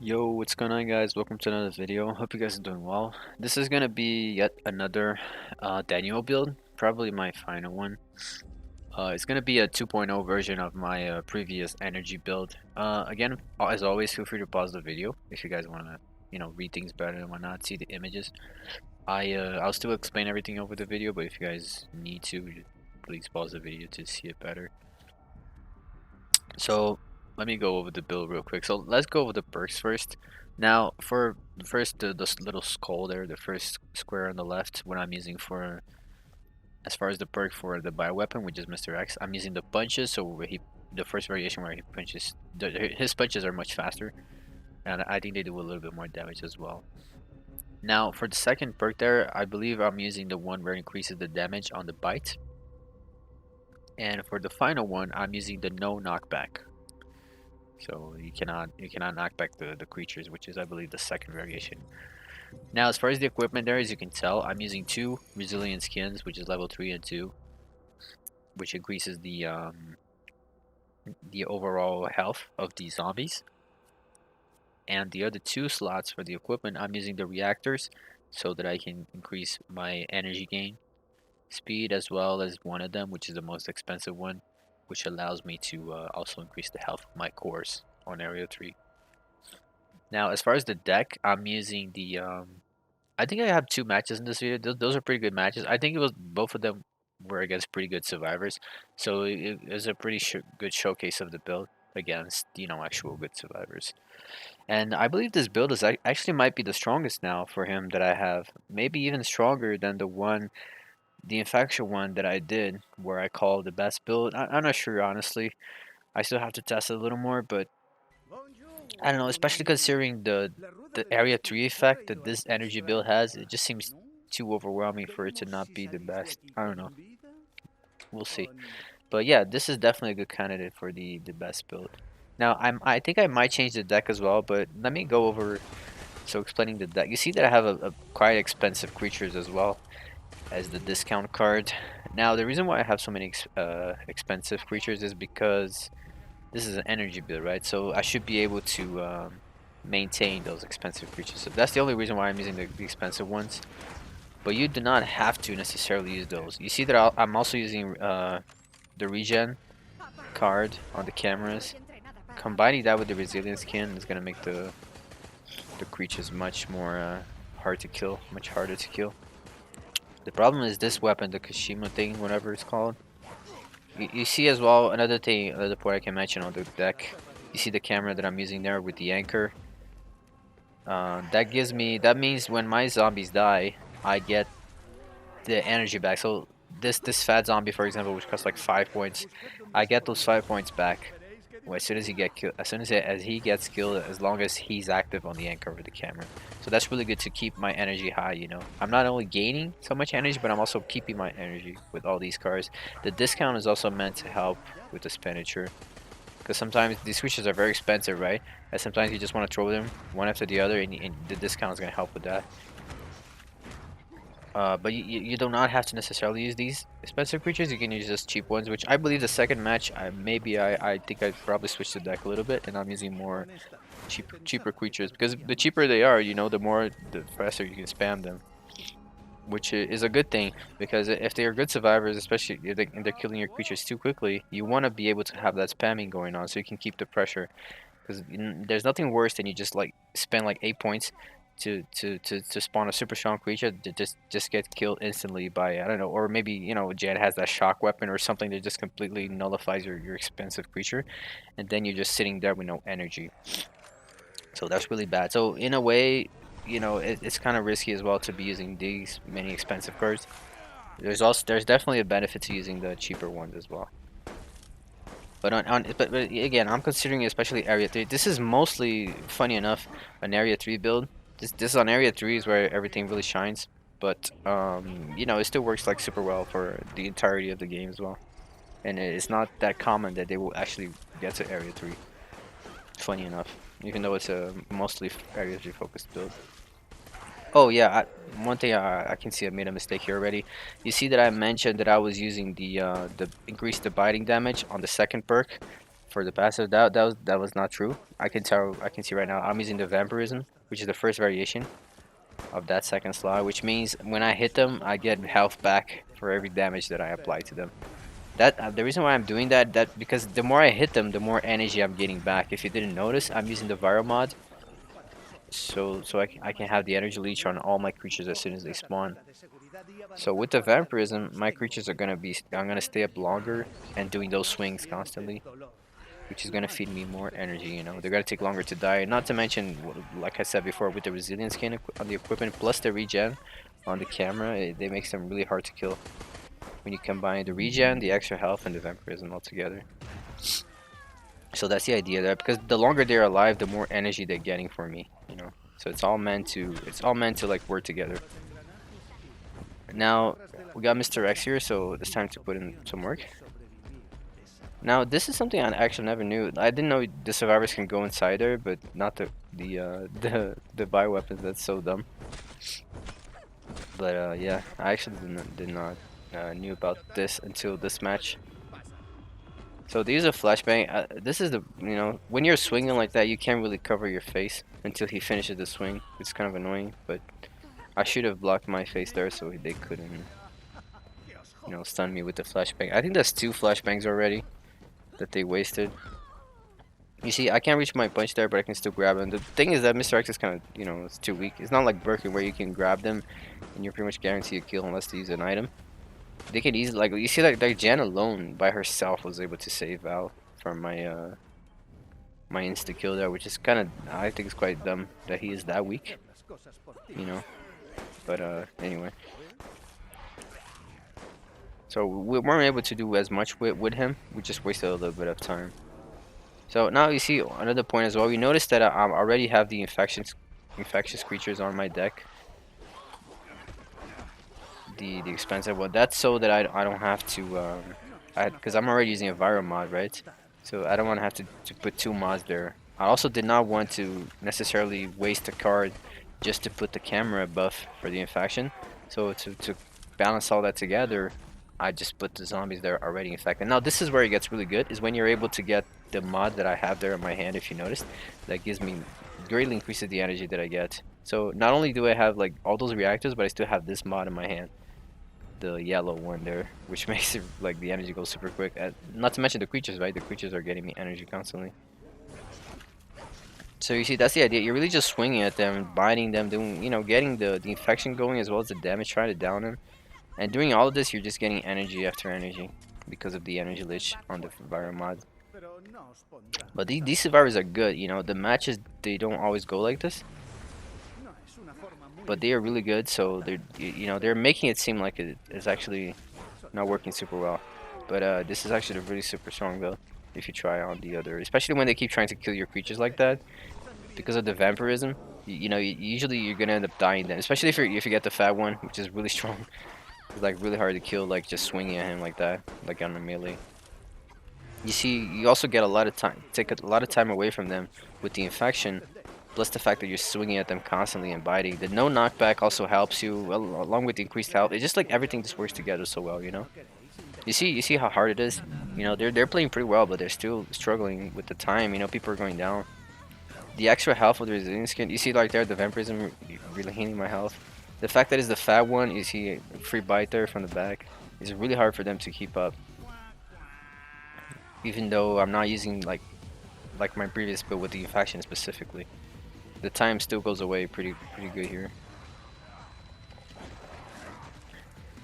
Yo, what's going on, guys? Welcome to another video. Hope you guys are doing well. This is gonna be yet another Daniel build, probably my final one. It's gonna be a 2.0 version of my previous energy build. Again, as always, feel free to pause the video if you guys wanna, read things better and whatnot, see the images. I'll still explain everything over the video, but if you guys need to, please pause the video to see it better. So let me go over the build real quick. So let's go over the perks first. Now for first the little skull there, the first square on the left, what I'm using for as far as the perk for the bioweapon, which is Mr. X, I'm using the punches. So where the first variation where he punches, his punches are much faster, and I think they do a little bit more damage as well. Now for the second perk there, I believe I'm using the one where it increases the damage on the bite. And for the final one, I'm using the no knockback. So you cannot knock back the creatures, which is I believe the second variation. Now as far as the equipment there, as you can tell, I'm using two resilient skins, which is level 3 and 2, which increases the overall health of the zombies. And the other two slots for the equipment, I'm using the reactors so that I can increase my energy gain, speed, as well as one of them, which is the most expensive one, which allows me to also increase the health of my cores on area 3. Now, as far as the deck, I'm using the I think I have two matches in this video. Those are pretty good matches. I think it was both of them were against pretty good survivors, so it was a pretty good showcase of the build against actual good survivors. And I believe this build is actually might be the strongest now for him that I have. Maybe even stronger than the infection one that I did, where I called the best build. I'm not sure honestly. I still have to test it a little more, but I don't know, especially considering the area 3 effect that this energy build has. It just seems too overwhelming for it to not be the best. I don't know. We'll see. But yeah, this is definitely a good candidate for the best build. Now I think I might change the deck as well, but let me go over. So explaining the deck, you see that I have a quite expensive creatures as well as the discount card. Now the reason why I have so many expensive creatures is because this is an energy build, right? So I should be able to maintain those expensive creatures. So that's the only reason why I'm using the expensive ones. But you do not have to necessarily use those. You see that I'm also using the regen card on the cameras. Combining that with the resilience skin is gonna make the creatures much more hard to kill, much harder to kill. The problem is this weapon, the Kashima thing, whatever it's called. You see as well, another thing, another point I can mention on the deck. You see the camera that I'm using there with the anchor. That means when my zombies die, I get the energy back. So this fat zombie, for example, which costs like 5 points, I get those 5 points back as soon as he get killed. As soon as he gets killed, as long as he's active on the anchor with the camera. So that's really good to keep my energy high. I'm not only gaining so much energy, but I'm also keeping my energy with all these cards. The discount is also meant to help with expenditure, because sometimes these creatures are very expensive, right? And sometimes you just want to throw them one after the other, and the discount is going to help with that. But you do not have to necessarily use these expensive creatures. You can use just cheap ones, which I believe the second match, I think I'd probably switch the deck a little bit, and I'm using more cheaper creatures, because the cheaper they are, the faster you can spam them, which is a good thing, because if they are good survivors, especially if they're killing your creatures too quickly, you want to be able to have that spamming going on so you can keep the pressure, because there's nothing worse than you just like spend like 8 points to spawn a super strong creature that just get killed instantly by, I don't know, or maybe Jan has that shock weapon or something that just completely nullifies your expensive creature, and then you're just sitting there with no energy. So that's really bad. So in a way, it's kind of risky as well to be using these many expensive cards. There's definitely a benefit to using the cheaper ones as well. But again, I'm considering especially area 3. This is mostly, funny enough, an area 3 build. This is on area 3 is where everything really shines. But it still works like super well for the entirety of the game as well. And it's not that common that they will actually get to area 3. Funny enough, even though it's a mostly area 3 focused build. Oh yeah, one thing I can see I made a mistake here already. You see that I mentioned that I was using the increase the biting damage on the second perk for the passive, that was not true. I can see right now I'm using the vampirism, which is the first variation of that second slot, which means when I hit them, I get health back for every damage that I apply to them. That the reason why I'm doing that because the more I hit them, the more energy I'm getting back. If you didn't notice, I'm using the viral mod, so I can have the energy leech on all my creatures as soon as they spawn. So with the vampirism, my creatures are I'm gonna stay up longer and doing those swings constantly, which is gonna feed me more energy. You know, they're gonna take longer to die. Not to mention, like I said before, with the resilience skin on the equipment plus the regen on the camera, they makes them really hard to kill when you combine the regen, the extra health, and the vampirism all together. So that's the idea there, because the longer they're alive, the more energy they're getting for me. You know, so it's all meant to like work together. Now we got Mr. X here, so it's time to put in some work. Now this is something I actually never knew. I didn't know the survivors can go inside there, but not the bioweapons. That's so dumb. But yeah, I actually did not knew about this until this match. So these are flashbang. This is when you're swinging like that, you can't really cover your face until he finishes the swing. It's kind of annoying, but I should have blocked my face there so they couldn't, stun me with the flashbang. I think that's 2 flashbangs already that they wasted. You see, I can't reach my punch there, but I can still grab him. The thing is that Mr. X is kind of, it's too weak. It's not like Birkin where you can grab them and you're pretty much guaranteed a kill unless they use an item. They could easily, like, you see, like Jan alone by herself was able to save Val from my my insta kill there, which is kind of, I think it's quite dumb that he is that weak, But anyway, so we weren't able to do as much with him. We just wasted a little bit of time. So now you see another point as well. You notice that I already have the infectious creatures on my deck. The expensive one. That's so that I don't have to because I'm already using a viral mod, right? So I don't want to have to put 2 mods there. I also did not want to necessarily waste a card just to put the camera buff for the infection. So to balance all that together, I just put the zombies there already infected. Now this is where it gets really good, is when you're able to get the mod that I have there in my hand, if you noticed. That gives me, greatly increases the energy that I get. So not only do I have like all those reactors, but I still have this mod in my hand. The yellow one there, which makes it like the energy go super quick. Not to mention the creatures, right? The creatures are getting me energy constantly. So you see, that's the idea. You're really just swinging at them, biting them, doing, getting the infection going as well as the damage, trying to down them. And doing all of this, you're just getting energy after energy because of the energy lich on the viral mod. But these survivors are good, The matches, they don't always go like this, but they are really good. So they're making it seem like it's actually not working super well. But this is actually really super strong though, if you try on the other, especially when they keep trying to kill your creatures like that. Because of the vampirism, usually you're gonna end up dying then, especially if you get the fat one, which is really strong. It's like really hard to kill, like just swinging at him like that, like on a melee. You see, you also get a lot of time, take a lot of time away from them with the infection, plus the fact that you're swinging at them constantly and biting. The no knockback also helps you, along with the increased health. It's just like everything just works together so well, You see how hard it is. They're playing pretty well, but they're still struggling with the time. People are going down. The extra health of the resilience skin, you see like there, the vampirism really healing my health. The fact that it's the fat one, you see a free bite there from the back. It's really hard for them to keep up. Even though I'm not using like my previous build with the infection specifically. The time still goes away pretty good here.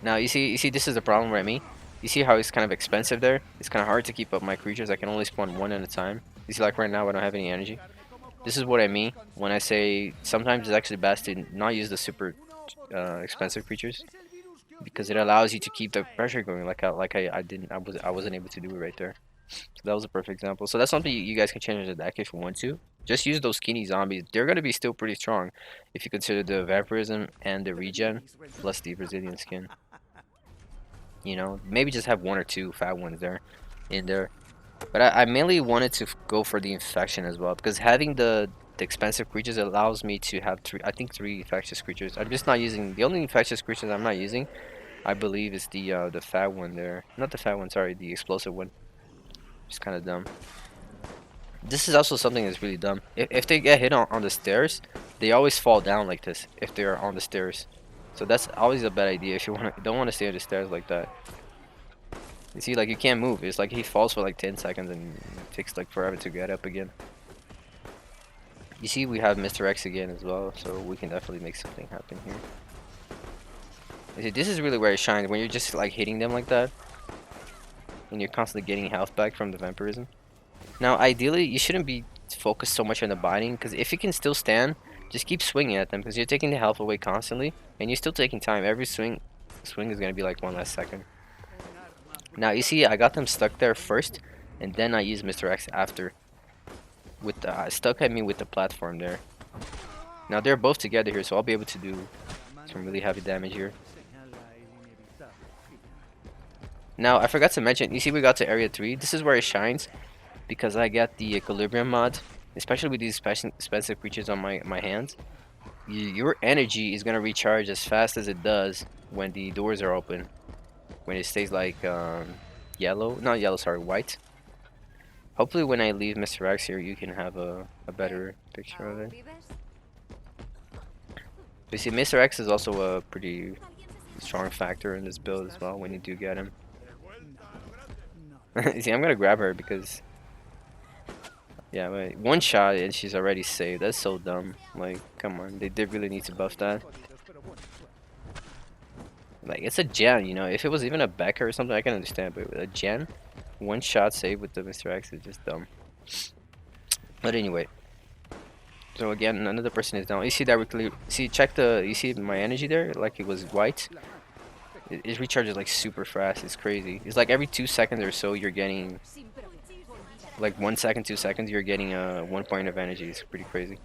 Now you see this is the problem with me. You see how it's kind of expensive there? It's kind of hard to keep up my creatures. I can only spawn 1 at a time. You see, like right now I don't have any energy. This is what I mean when I say sometimes it's actually best to not use the super expensive creatures, because it allows you to keep the pressure going I wasn't able to do it right there. So that was a perfect example. So that's something you guys can change in the deck if you want to. Just use those skinny zombies. They're gonna be still pretty strong if you consider the vampirism and the regen plus the Brazilian skin. Maybe just have 1 or 2 fat ones there in there. But I mainly wanted to go for the infection as well, because having the expensive creatures allows me to have 3 infectious creatures. I'm just not using, the only infectious creatures I'm not using, I believe, is the fat one there. Not the fat one, sorry, the explosive one. Just kind of dumb. This is also something that's really dumb. If they get hit on the stairs, they always fall down like this if they're on the stairs. So that's always a bad idea if you don't want to stay on the stairs like that. You see, like, you can't move. It's like he falls for like 10 seconds and it takes like forever to get up again. You see, we have Mr. X again as well, so we can definitely make something happen here. You see, this is really where it shines, when you're just like hitting them like that, and you're constantly getting health back from the vampirism. Now, ideally, you shouldn't be focused so much on the biting, because if you can still stand, just keep swinging at them, because you're taking the health away constantly, and you're still taking time. Every swing is going to be like 1 less second. Now, you see, I got them stuck there first, and then I used Mr. X after. With the, stuck at me with the platform there. Now, they're both together here, so I'll be able to do some really heavy damage here. Now, I forgot to mention, you see we got to area 3. This is where it shines, because I got the equilibrium mod, especially with these expensive creatures on my hands. Your energy is going to recharge as fast as it does when the doors are open. When it stays like yellow, not yellow, sorry, white. Hopefully when I leave Mr. X here, you can have a better picture of it. You see, Mr. X is also a pretty strong factor in this build as well when you do get him. You see, I'm gonna grab her because, yeah, wait, one shot and she's already saved. That's so dumb. Like, come on, they really need to buff that. Like, it's a gen, you know. If it was even a Becker or something, I can understand, but with a gen, one shot save with the Mr. X is just dumb. But anyway, so again, another person is down. You see that we see, check the, you see my energy there, like it was white. It recharges like super fast. It's crazy. It's like every 2 seconds or so you're getting, like 1 second, 2 seconds you're getting 1 point of energy. It's pretty crazy.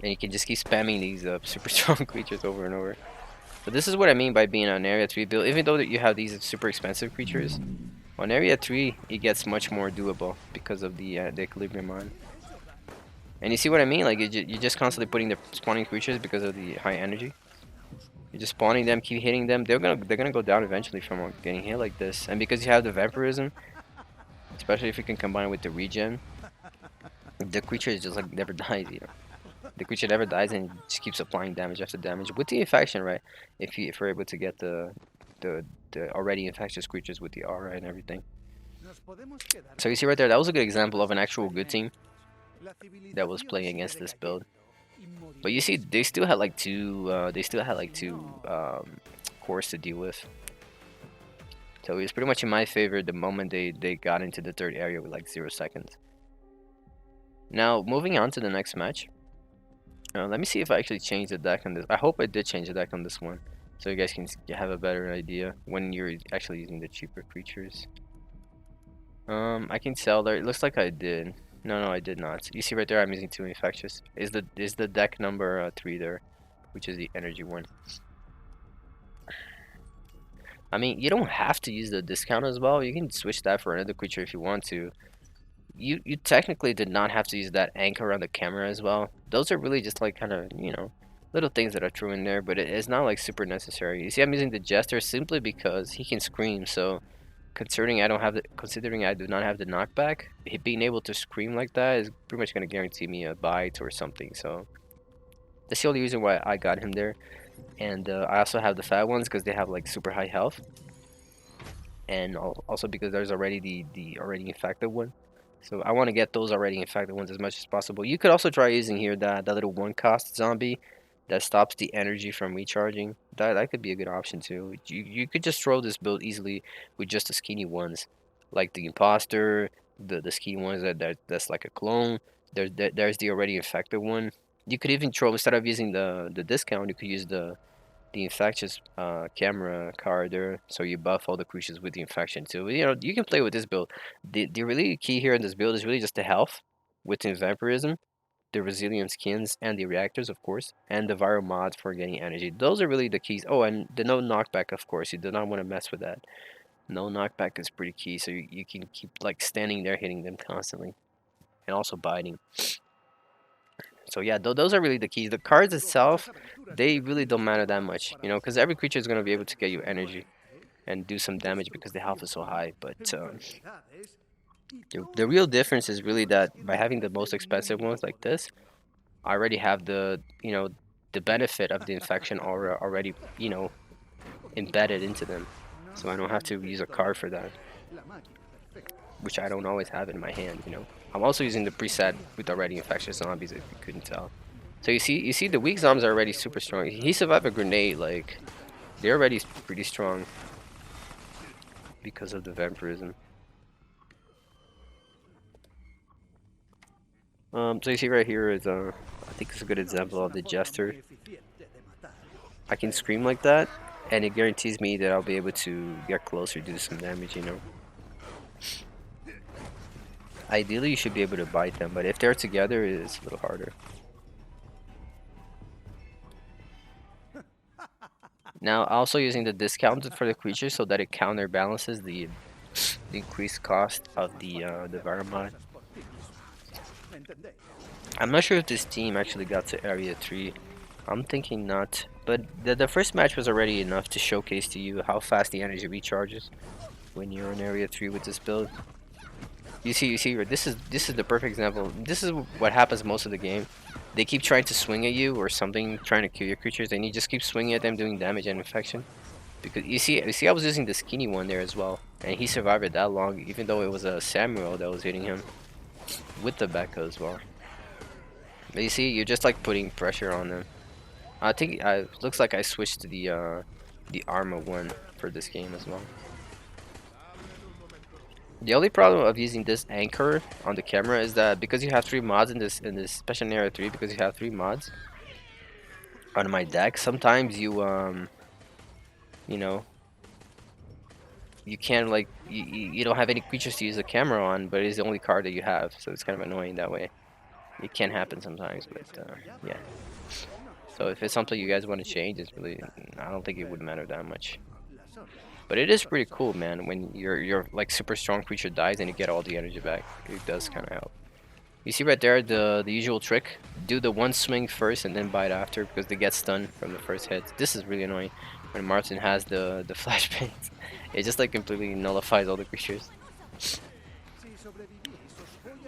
And you can just keep spamming these super strong creatures over and over. But this is what I mean by being on area 3 build. Even though that you have these super expensive creatures, on area 3 it gets much more doable because of the equilibrium mod. And you see what I mean? Like you're just constantly putting the spawning creatures because of the high energy. You're just spawning them, keep hitting them. They're gonna go down eventually from getting hit like this. And because you have the vampirism, especially if you can combine it with the regen, the creature is just like never dies. You know, the creature never dies and just keeps applying damage after damage with the infection, right? If we're able to get the already infectious creatures with the aura and everything. So you see right there, that was a good example of an actual good team that was playing against this build. But you see, they still had like two cores to deal with. So it was pretty much in my favor the moment they got into the third area with like 0 seconds. Now moving on to the next match. Let me see if I actually changed the deck on this. I hope I did change the deck on this one, so you guys can have a better idea when you're actually using the cheaper creatures. I can sell there. It looks like I did. No, I did not. You see right there, I'm using 2 infectious. Is the deck number 3 there, which is the energy one. I mean, you don't have to use the discount as well. You can switch that for another creature if you want to. You technically did not have to use that anchor on the camera as well. Those are really just like kind of, you know, little things that are true in there, but it's not like super necessary. You see, I'm using the Jester simply because he can scream, so considering I do not have the knockback, being able to scream like that is pretty much going to guarantee me a bite or something. So that's the only reason why I got him there. And I also have the fat ones because they have like super high health, and also because there's already the already infected one. So I want to get those already infected ones as much as possible. You could also try using here that little 1-cost zombie that stops the energy from recharging. That could be a good option too. You could just throw this build easily with just the skinny ones, like the imposter, the skinny ones that's like a clone. There's the already infected one. You could even throw, instead of using the discount, you could use the infectious camera card there, so you buff all the creatures with the infection too. You know, you can play with this build. The really key here in this build is really just the health within vampirism, the resilient skins, and the reactors, of course, and the viral mod for getting energy. Those are really the keys. Oh, and the no knockback, of course. You do not want to mess with that. No knockback is pretty key, so you can keep like standing there hitting them constantly, and also biting. So yeah, those are really the keys. The cards itself, they really don't matter that much, you know, because every creature is going to be able to get you energy and do some damage because the health is so high. But The real difference is really that by having the most expensive ones like this, I already have the, the benefit of the infection already, embedded into them. So I don't have to use a card for that, which I don't always have in my hand. I'm also using the preset with already infectious zombies, if you couldn't tell. So you see the weak zombies are already super strong. He survived a grenade, like they're already pretty strong because of the vampirism. So you see right here is I think it's a good example of the jester. I can scream like that, and it guarantees me that I'll be able to get closer, do some damage. Ideally, you should be able to bite them, but if they're together, it's a little harder. Now, also using the discounted for the creature so that it counterbalances the increased cost of the Varamod. I'm not sure if this team actually got to Area 3. I'm thinking not, but the first match was already enough to showcase to you how fast the energy recharges when you're in Area 3 with this build. You see, this is the perfect example. This is what happens most of the game. They keep trying to swing at you or something, trying to kill your creatures, and you just keep swinging at them, doing damage and infection. Because you see, I was using the skinny one there as well, and he survived it that long, even though it was a Samuel that was hitting him with the Becca as well. But you see, you're just like putting pressure on them. I think looks like I switched to the armor one for this game as well. The only problem of using this anchor on the camera is that because you have 3 mods in this special area 3, because you have 3 mods on my deck, sometimes you know you can't like you don't have any creatures to use the camera on, but it's the only card that you have, so it's kind of annoying that way. It can happen sometimes, but yeah. So if it's something you guys want to change, it's really, I don't think it would matter that much. But it is pretty cool, man, when your like super strong creature dies and you get all the energy back. It does kind of help. You see right there the usual trick. Do the one swing first and then bite after because they get stunned from the first hit. This is really annoying when Martin has the flashbangs. It just like completely nullifies all the creatures.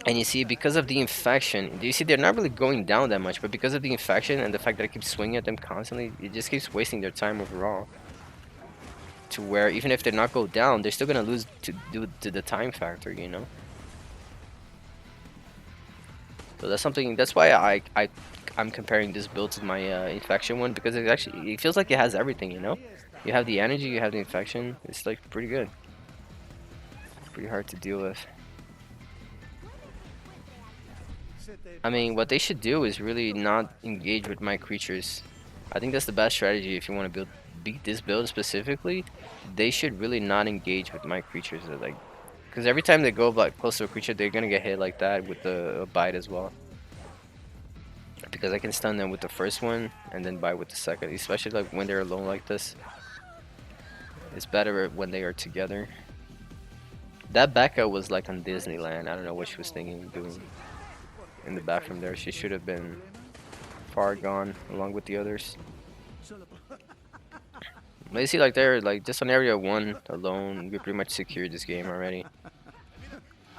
And you see, because of the infection, you see they're not really going down that much, but because of the infection and the fact that I keep swinging at them constantly, it just keeps wasting their time overall. To where even if they not go down, they're still gonna lose to the time factor. So that's something. That's why I'm comparing this build to my infection one, because it feels like it has everything. You have the energy, you have the infection. It's like pretty good. It's pretty hard to deal with. I mean, what they should do is really not engage with my creatures. I think that's the best strategy if you want to beat this build specifically. They should really not engage with my creatures, like, because every time they go like close to a creature, they're gonna get hit like that with the bite as well. Because I can stun them with the first one and then bite with the second, especially like when they're alone like this. It's better when they are together. That Becca was like on Disneyland. I don't know what she was thinking of doing in the bathroom there. She should have been far gone along with the others. But you see, like they're like just on area 1 alone, we pretty much secured this game already.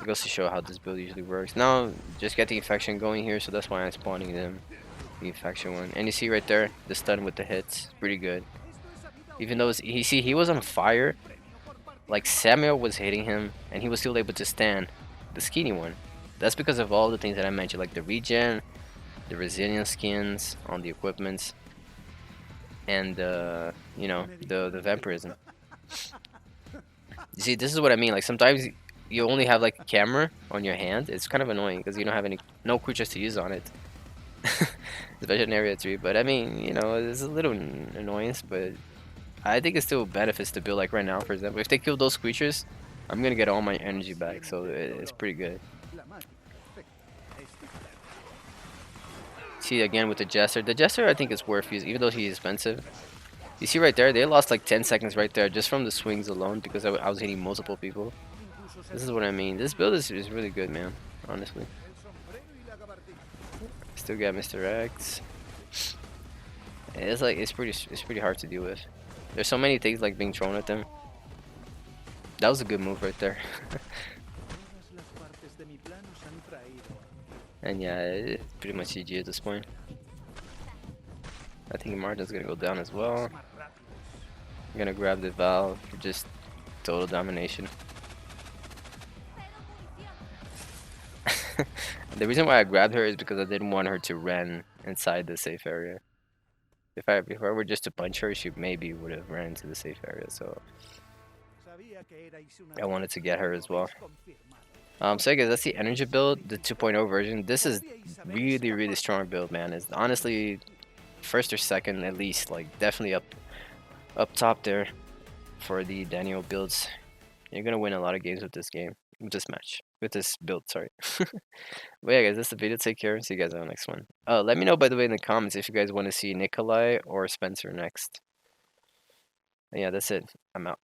It goes to show how this build usually works. Now, just get the infection going here, so that's why I'm spawning them, the infection one. And you see right there, the stun with the hits, pretty good. Even though he was on fire, like Samuel was hitting him, and he was still able to stand the skinny one. That's because of all the things that I mentioned, like the regen, the resilience skins on the equipments, and the vampirism. You see, this is what I mean. Like sometimes you only have like a camera on your hand. It's kind of annoying because you don't have no creatures to use on it, especially in area 3. But I mean, it's a little annoyance, but I think it still benefits to build. Like right now, for example, if they kill those creatures, I'm gonna get all my energy back, so it's pretty good. See again with the Jester. The Jester I think is worth using, even though he's expensive. You see right there, they lost like 10 seconds right there just from the swings alone because I was hitting multiple people. This is what I mean. This build is really good, man. Honestly. Still got Mr. X. It's pretty hard to deal with. There's so many things like being thrown at them. That was a good move right there. And yeah, it's pretty much GG at this point. I think Martin's gonna go down as well. I'm gonna grab the Valve for just total domination. The reason why I grabbed her is because I didn't want her to run inside the safe area. If I were just to punch her, she maybe would have ran into the safe area. So I wanted to get her as well. So I guess that's the energy build, the 2.0 version. This is really strong build, man. It's honestly first or second at least, like definitely up top there for the Daniel builds. You're gonna win a lot of games with this game, with this match, with this build. Sorry. But yeah, guys, that's the video. Take care and see you guys on the next one. Let me know, by the way, in the comments if you guys want to see Nikolai or Spencer next. And yeah, that's it. I'm out.